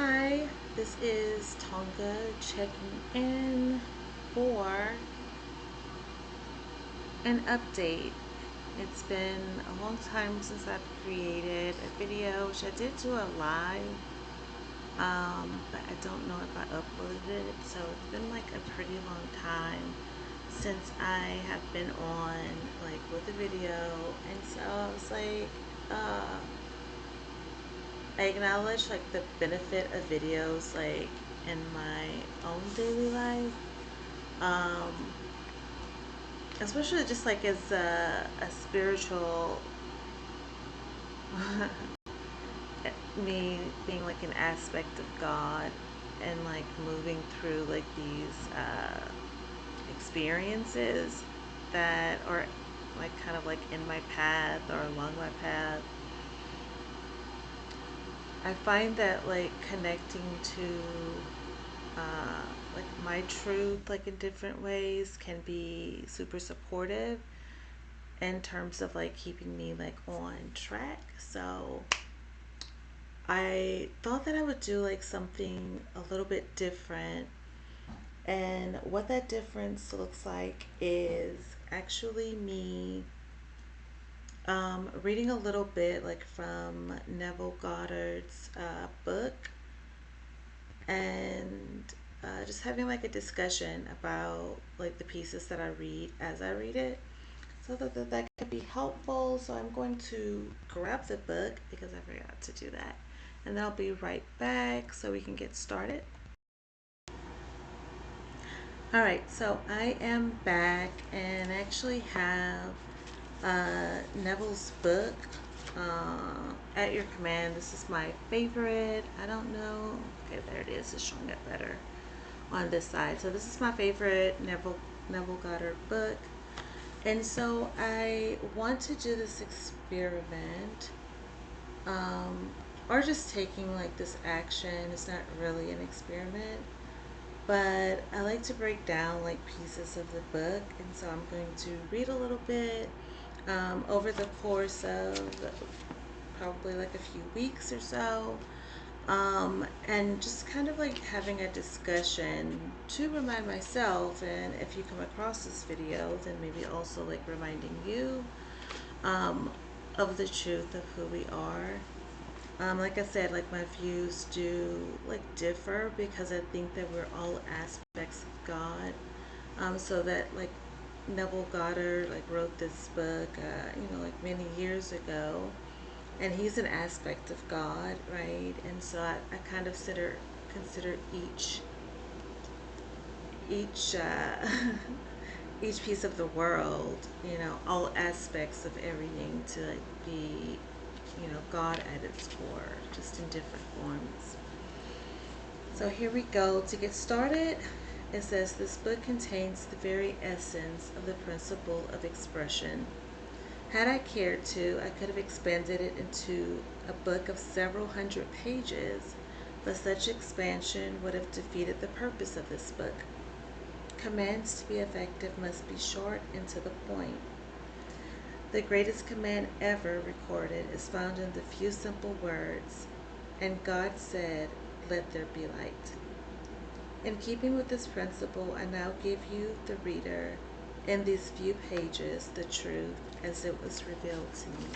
Hi, this is Tonga checking in for an update. It's been a long time since I've created a video, which I did do a live, but I don't know if I uploaded it. So it's been like a pretty long time since I have been on like with a video, and so I was like, I acknowledge like the benefit of videos like in my own daily life, um, especially just like as a spiritual me being like an aspect of God and like moving through like these experiences that are like kind of like in my path or along my path. I find that like connecting to uh, like my truth like in different ways can be super supportive in terms of like keeping me like on track. So I thought that I would do like something a little bit different, and what that difference looks like is actually me reading a little bit like from Neville Goddard's book, and just having like a discussion about like the pieces that I read as I read it, so that could be helpful. So I'm going to grab the book because I forgot to do that, and then I'll be right back so we can get started. All right, so I am back and actually have Neville's book at your command. This is my favorite. I don't know. Okay, there it is. It's showing up better on this side. So this is my favorite Neville Goddard book. And so I want to do this experiment, or just taking like this action. It's not really an experiment, but I like to break down like pieces of the book. And so I'm going to read a little bit over the course of probably like a few weeks or so, and just kind of like having a discussion to remind myself, and if you come across this video, then maybe also like reminding you um, of the truth of who we are. Like I said, like my views do like differ because I think that we're all aspects of God. So that like Neville Goddard like wrote this book, like many years ago, and he's an aspect of God, right? And so I kind of consider each each piece of the world, all aspects of everything to like be, God at its core, just in different forms. So here we go. To get started, it says this book contains the very essence of the principle of expression. Had I cared to, I could have expanded it into a book of several hundred pages, but such expansion would have defeated the purpose of this book. Commands to be effective must be short and to the point. The greatest command ever recorded is found in the few simple words, "And God said, let there be light." In keeping with this principle, I now give you, the reader, in these few pages, the truth as it was revealed to me.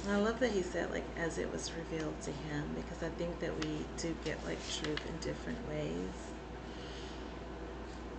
And I love that he said, like, as it was revealed to him, because I think that we do get, like, truth in different ways.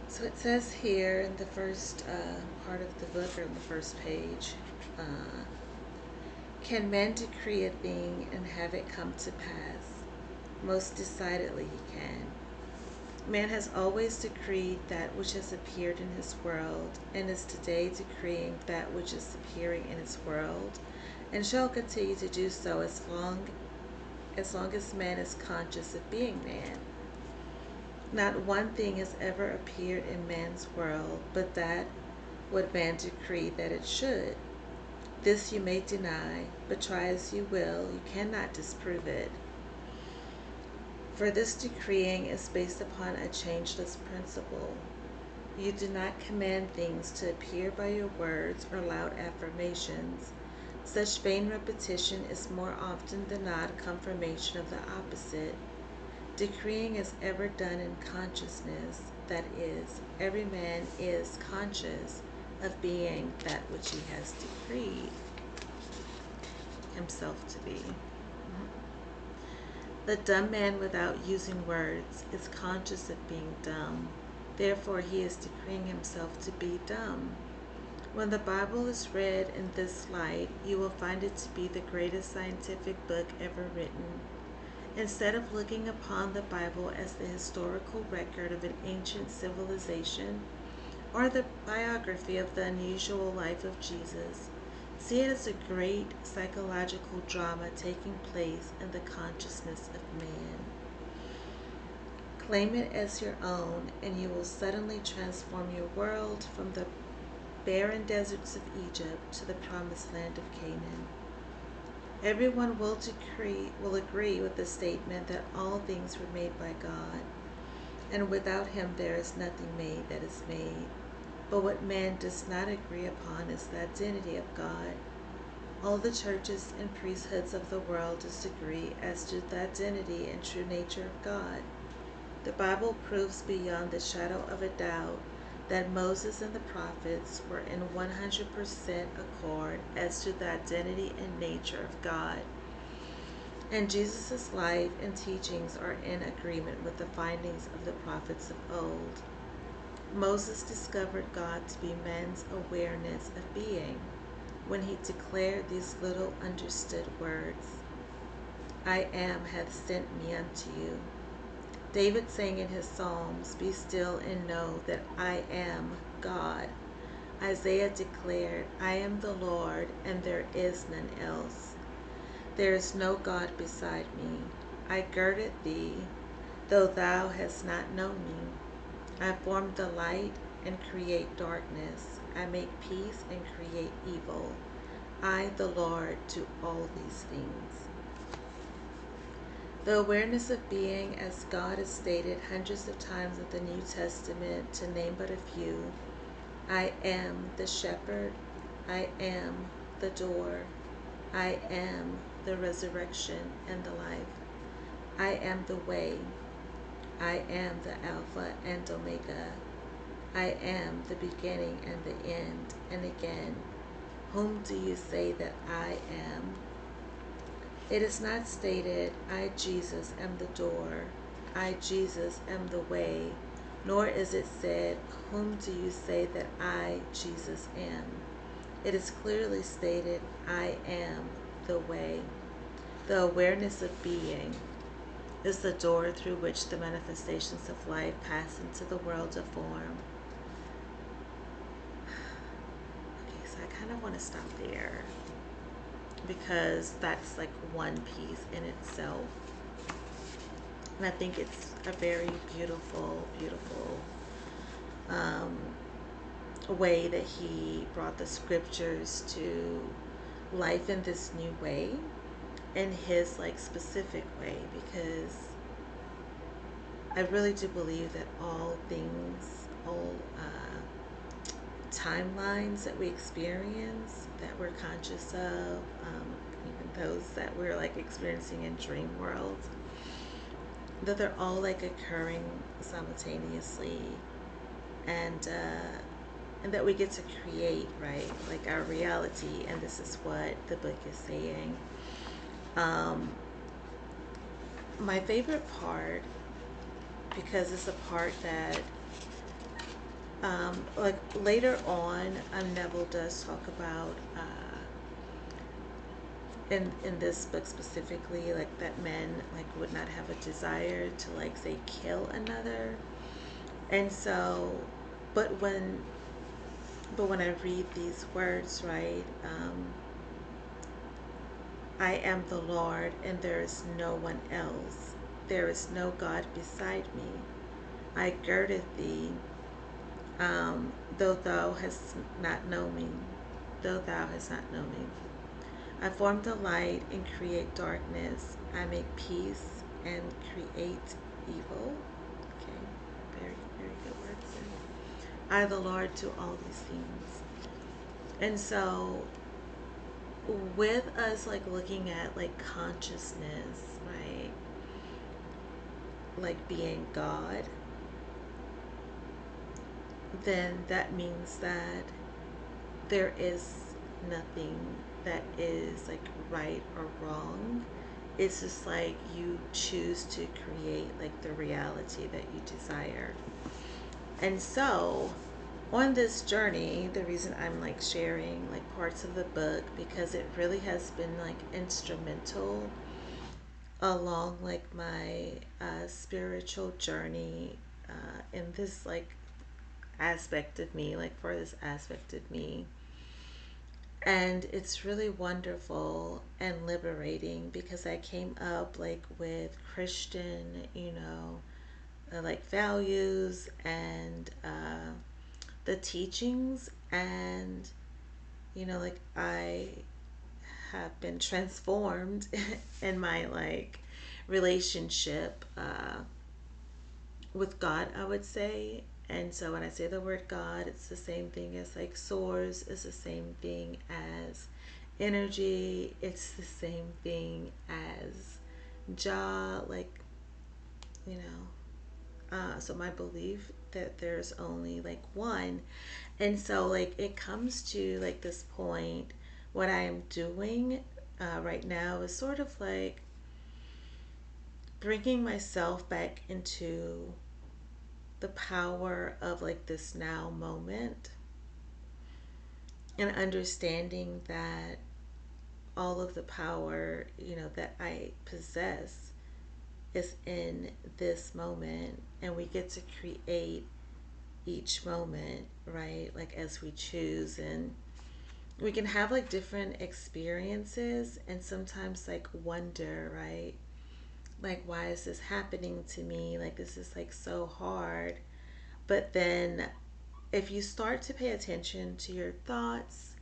So it says here in the first part of the book, or in the first page, can man decree a thing and have it come to pass? Most decidedly he can. Man has always decreed that which has appeared in his world, and is today decreeing that which is appearing in his world, and shall continue to do so as long as man is conscious of being man. Not one thing has ever appeared in man's world but that what man decreed that it should. This you may deny, but try as you will, you cannot disprove it. For this decreeing is based upon a changeless principle. You do not command things to appear by your words or loud affirmations. Such vain repetition is more often than not confirmation of the opposite. Decreeing is ever done in consciousness, that is, every man is conscious of being that which he has decreed himself to be. The dumb man, without using words, is conscious of being dumb. Therefore, he is decreeing himself to be dumb. When the Bible is read in this light, you will find it to be the greatest scientific book ever written. Instead of looking upon the Bible as the historical record of an ancient civilization or the biography of the unusual life of Jesus, see it as a great psychological drama taking place in the consciousness of man. Claim it as your own, and you will suddenly transform your world from the barren deserts of Egypt to the promised land of Canaan. Everyone will agree with the statement that all things were made by God, and without him there is nothing made that is made. But what man does not agree upon is the identity of God. All the churches and priesthoods of the world disagree as to the identity and true nature of God. The Bible proves beyond the shadow of a doubt that Moses and the prophets were in 100% accord as to the identity and nature of God. And Jesus' life and teachings are in agreement with the findings of the prophets of old. Moses discovered God to be man's awareness of being when he declared these little understood words, I am hath sent me unto you. David sang in his Psalms, be still and know that I am God. Isaiah declared, I am the Lord, and there is none else. There is no God beside me. I girded thee, though thou hast not known me. I form the light and create darkness. I make peace and create evil. I, the Lord, do all these things. The awareness of being as God is stated hundreds of times in the New Testament, to name but a few. I am the shepherd. I am the door. I am the resurrection and the life. I am the way. I am the Alpha and Omega. I am the beginning and the end. And again, whom do you say that I am? It is not stated, I, Jesus, am the door. I, Jesus, am the way. Nor is it said, whom do you say that I, Jesus, am? It is clearly stated, I am the way. The awareness of being is the door through which the manifestations of life pass into the world of form. Okay, so I kind of want to stop there, because that's like one piece in itself. And I think it's a very beautiful, beautiful way that he brought the scriptures to life in this new way, in his like specific way, because I really do believe that all things, all timelines that we experience, that we're conscious of, even those that we're like experiencing in dream worlds, that they're all like occurring simultaneously, and that we get to create, right, like our reality. And this is what the book is saying. My favorite part, because it's a part that like later on, Neville does talk about in this book specifically, like that men like would not have a desire to like say kill another. And so, but when I read these words, right, I am the Lord, and there is no one else. There is no God beside me. I girded thee, though thou hast not known me. Though thou hast not known me. I form the light and create darkness. I make peace and create evil. Okay, very, very good words there. I, the Lord, do all these things. And so, with us like looking at like consciousness, right? like being God, then that means that there is nothing that is like right or wrong. It's just like you choose to create like the reality that you desire. And so on this journey, the reason I'm like sharing like parts of the book, because it really has been like instrumental along like my spiritual journey in this like aspect of me, like for this aspect of me. And it's really wonderful and liberating because I came up like with Christian, like values and the teachings, and like I have been transformed in my like relationship with God, I would say. And so when I say the word God, it's the same thing as like source, it's the same thing as energy, it's the same thing as Jah, like, you so my belief that there's only like one. And so like it comes to like this point, what I am doing right now is sort of like bringing myself back into the power of like this now moment, and understanding that all of the power that I possess is in this moment, and we get to create each moment, right, like as we choose. And we can have like different experiences and sometimes like wonder, right, like why is this happening to me, like this is like so hard. But then if you start to pay attention to your thoughts,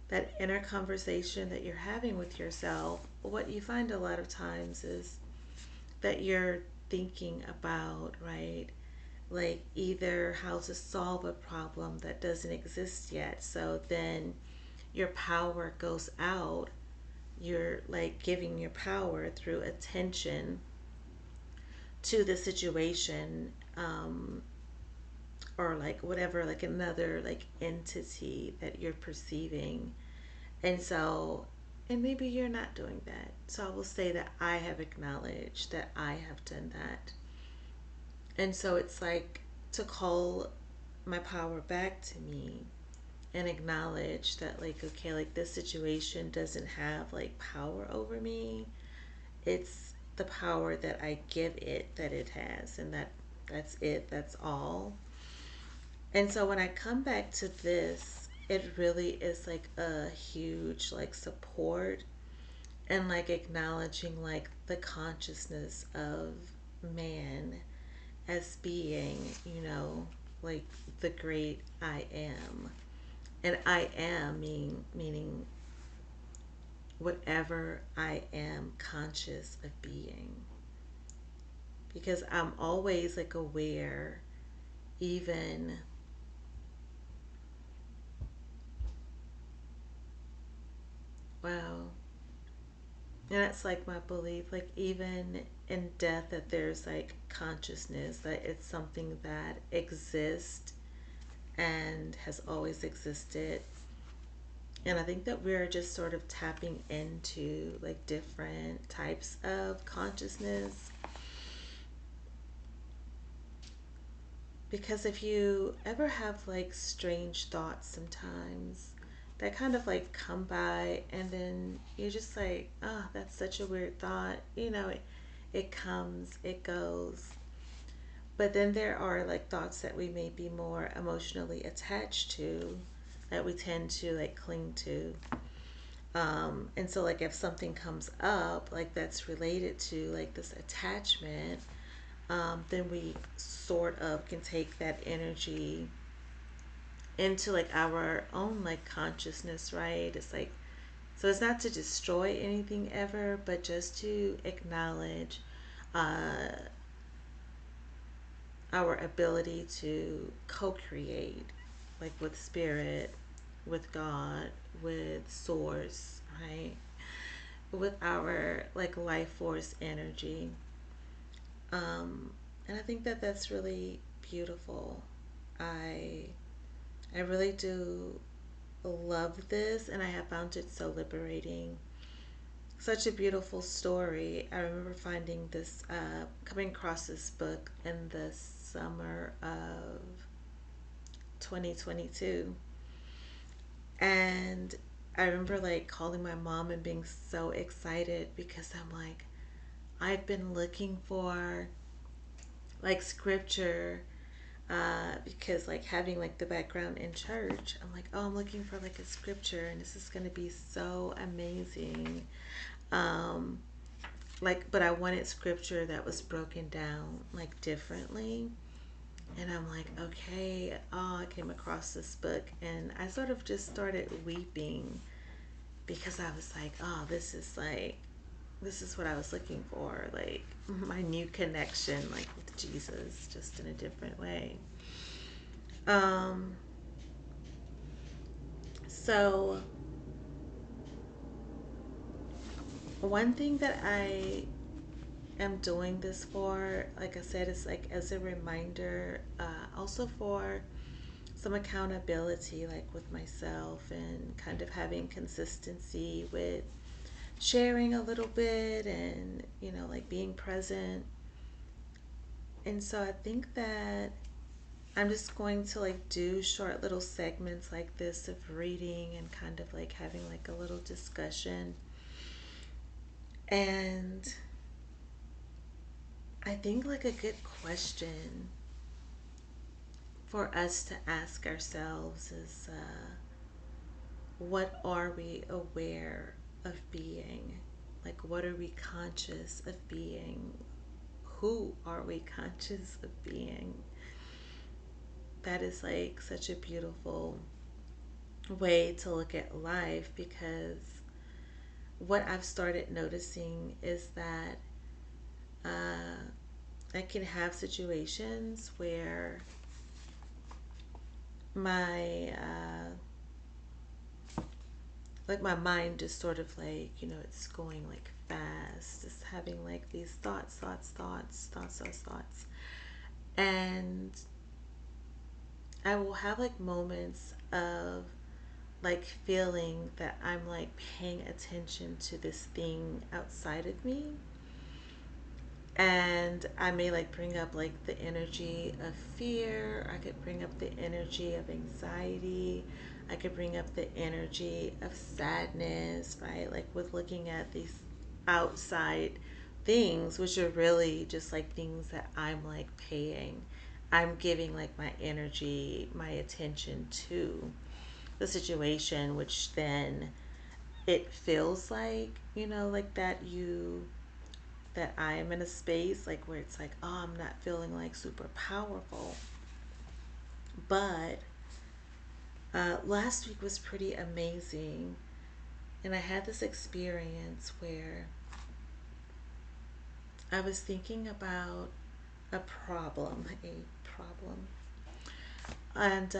that inner conversation that you're having with yourself, what you find a lot of times is that you're thinking about, right, like either how to solve a problem that doesn't exist yet. So then your power goes out. You're like giving your power through attention to the situation, or like whatever, like another like entity that you're perceiving. And so, and maybe you're not doing that. So I will say that I have acknowledged that I have done that. And so it's like to call my power back to me and acknowledge that, like, okay, like this situation doesn't have like power over me. It's the power that I give it that it has, and that's it, that's all. And so when I come back to this, it really is like a huge like support, and like acknowledging like the consciousness of man as being, like the great I am. And I am meaning whatever I am conscious of being. Because I'm always like aware, even, wow. And that's like my belief, like even in death, that there's like consciousness, that it's something that exists and has always existed. And I think that we're just sort of tapping into like different types of consciousness. Because if you ever have like strange thoughts sometimes that kind of like come by, and then you're just like, oh, that's such a weird thought, it comes, it goes. But then there are like thoughts that we may be more emotionally attached to, that we tend to like cling to. And so like if something comes up like that's related to like this attachment, then we sort of can take that energy into like our own like consciousness, right? It's like, so it's not to destroy anything ever, but just to acknowledge uh, our ability to co-create, like with spirit, with God, with source, right? With our like life force energy. And I think that that's really beautiful. I I really do love this, and I have found it so liberating. Such a beautiful story. I remember finding this, coming across this book in the summer of 2022. And I remember like calling my mom and being so excited because I'm like, I've been looking for like scripture, because like having like the background in church, I'm like, oh, I'm looking for like a scripture, and this is gonna be so amazing. Um, like, but I wanted scripture that was broken down like differently. And I'm like, okay, oh, I came across this book, and I sort of just started weeping because I was like, oh, this is what I was looking for, like my new connection, like with Jesus, just in a different way. Um, so one thing that I am doing this for, like I said, is like as a reminder, also for some accountability, like with myself, and kind of having consistency with sharing a little bit, and like being present. And so I think that I'm just going to like do short little segments like this of reading and kind of like having like a little discussion. And I think like a good question for us to ask ourselves is, what are we aware of being? Like, what are we conscious of being? Who are we conscious of being? That is like such a beautiful way to look at life, because what I've started noticing is that, uh, I can have situations where my like my mind is sort of like, it's going like fast, just having like these thoughts, and I will have like moments of like feeling that I'm like paying attention to this thing outside of me. And I may like bring up like the energy of fear. I could bring up the energy of anxiety. I could bring up the energy of sadness, right? Like with looking at these outside things, which are really just like things that I'm like paying. I'm giving like my energy, my attention to the situation, which then it feels like, like that I am in a space like where it's like, oh, I'm not feeling like super powerful. But last week was pretty amazing. And I had this experience where I was thinking about a problem. And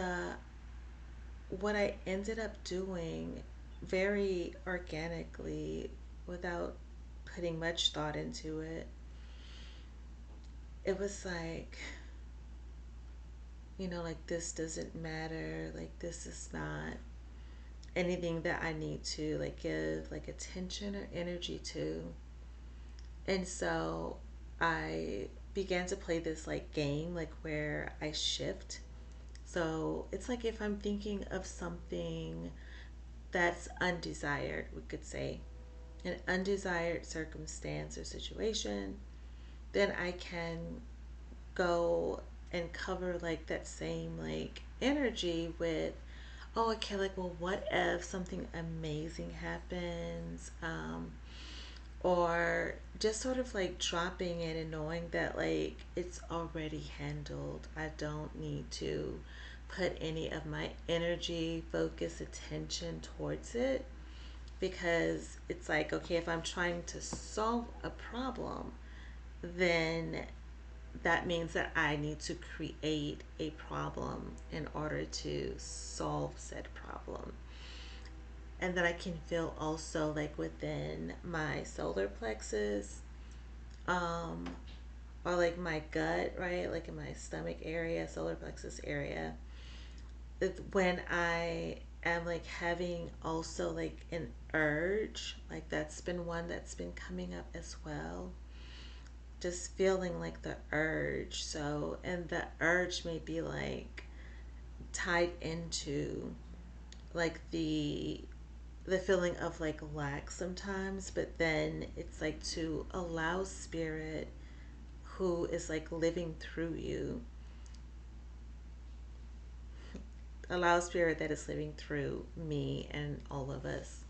what I ended up doing very organically, without putting much thought into it, it was like, like this doesn't matter, like this is not anything that I need to like give like attention or energy to. And so I began to play this like game, like where I shift. So it's like if I'm thinking of something that's undesired, we could say an undesired circumstance or situation, then I can go and cover like that same like energy with, oh, okay, like, well, what if something amazing happens? Or just sort of like dropping it and knowing that like it's already handled. I don't need to put any of my energy, focus, attention towards it, because it's like, okay, if I'm trying to solve a problem, then that means that I need to create a problem in order to solve said problem. And that I can feel also like within my solar plexus, um, or like my gut, right? Like in my stomach area, solar plexus area. When I am like having also like an urge, like that's been one that's been coming up as well. Just feeling like the urge. So, and the urge may be like tied into like the feeling of like lack sometimes, but then it's like to allow spirit who is like living through you, allow spirit that is living through me and all of us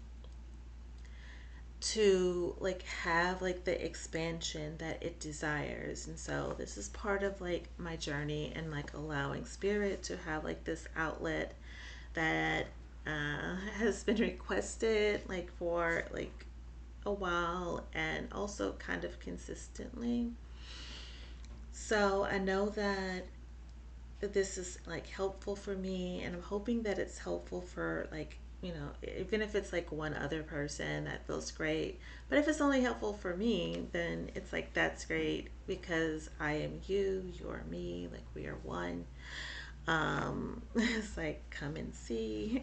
to like have like the expansion that it desires. And so this is part of like my journey and like allowing spirit to have like this outlet that has been requested like for like a while and also kind of consistently. So I know that this is like helpful for me, and I'm hoping that it's helpful for like, even if it's like one other person, that feels great. But if it's only helpful for me, then it's like that's great because I am you, you are me, like we are one. It's like come and see.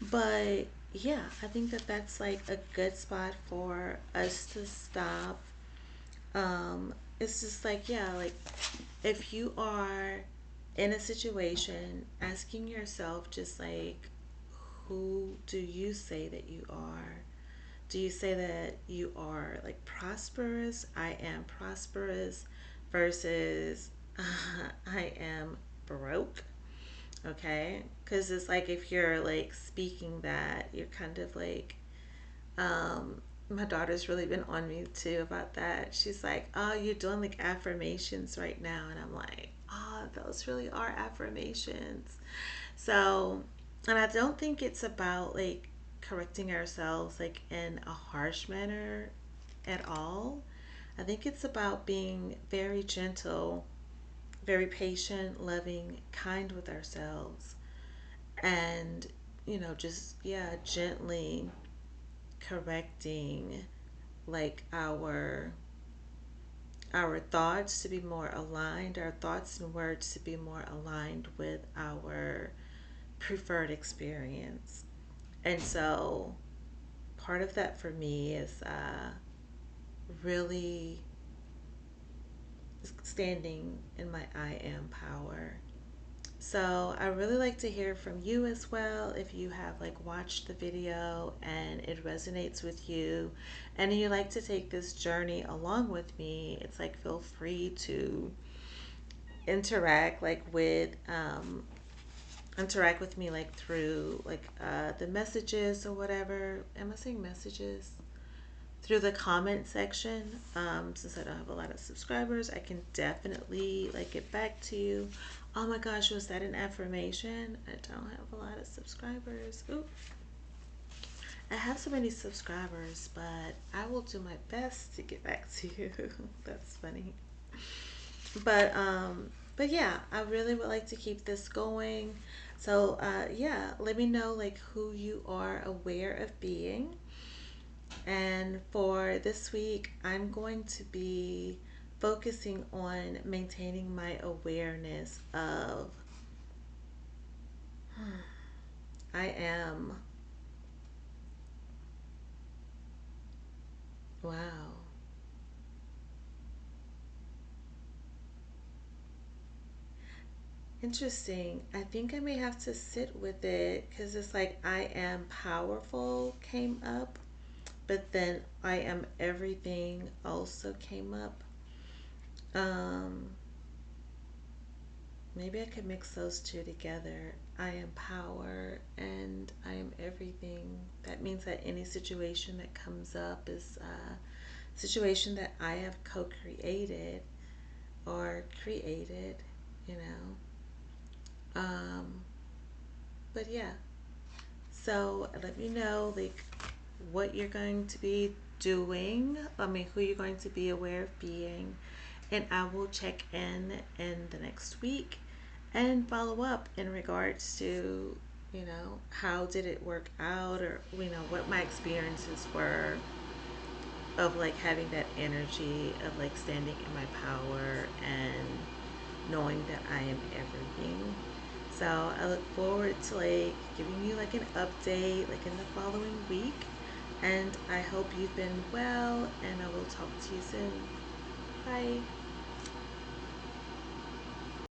But yeah, I think that that's like a good spot for us to stop. It's just like, yeah, like if you are in a situation, asking yourself just like, who do you say that you are? Do you say that you are like prosperous? I am prosperous versus I am broke. Okay? Because it's like if you're like speaking that, you're kind of like, my daughter's really been on me too about that. She's like, "Oh, you're doing like affirmations right now." And I'm like, "Oh, those really are affirmations." So, and I don't think it's about like correcting ourselves like in a harsh manner at all. I think it's about being very gentle, very patient, loving, kind with ourselves, and, just, yeah, gently correcting like our thoughts to be more aligned, our thoughts and words to be more aligned with our preferred experience. And so part of that for me is really standing in my I am power. So I really like to hear from you as well. If you have like watched the video and it resonates with you and you like to take this journey along with me, it's like feel free to interact like with interact with me like through like the messages or whatever. Am I saying messages? Through the comment section. Since I don't have a lot of subscribers, I can definitely like get back to you. Oh my gosh, was that an affirmation? I don't have a lot of subscribers. Ooh, I have so many subscribers, but I will do my best to get back to you. That's funny. But but yeah, I really would like to keep this going. So yeah, let me know like who you are aware of being. And for this week, I'm going to be focusing on maintaining my awareness of I am. Wow. Interesting. I think I may have to sit with it because it's like I am powerful came up, but then I am everything also came up. Um, Maybe I could mix those two together. I am power and I am everything. That means that any situation that comes up is a situation that I have co created or created, you know. But yeah, so let me know like what you're going to be doing. I mean, who you're going to be aware of being. And I will check in the next week and follow up in regards to, how did it work out, or, what my experiences were of like having that energy of like standing in my power and knowing that I am everything. So I look forward to like giving you like an update like in the following week. And I hope you've been well, and I will talk to you soon. Bye.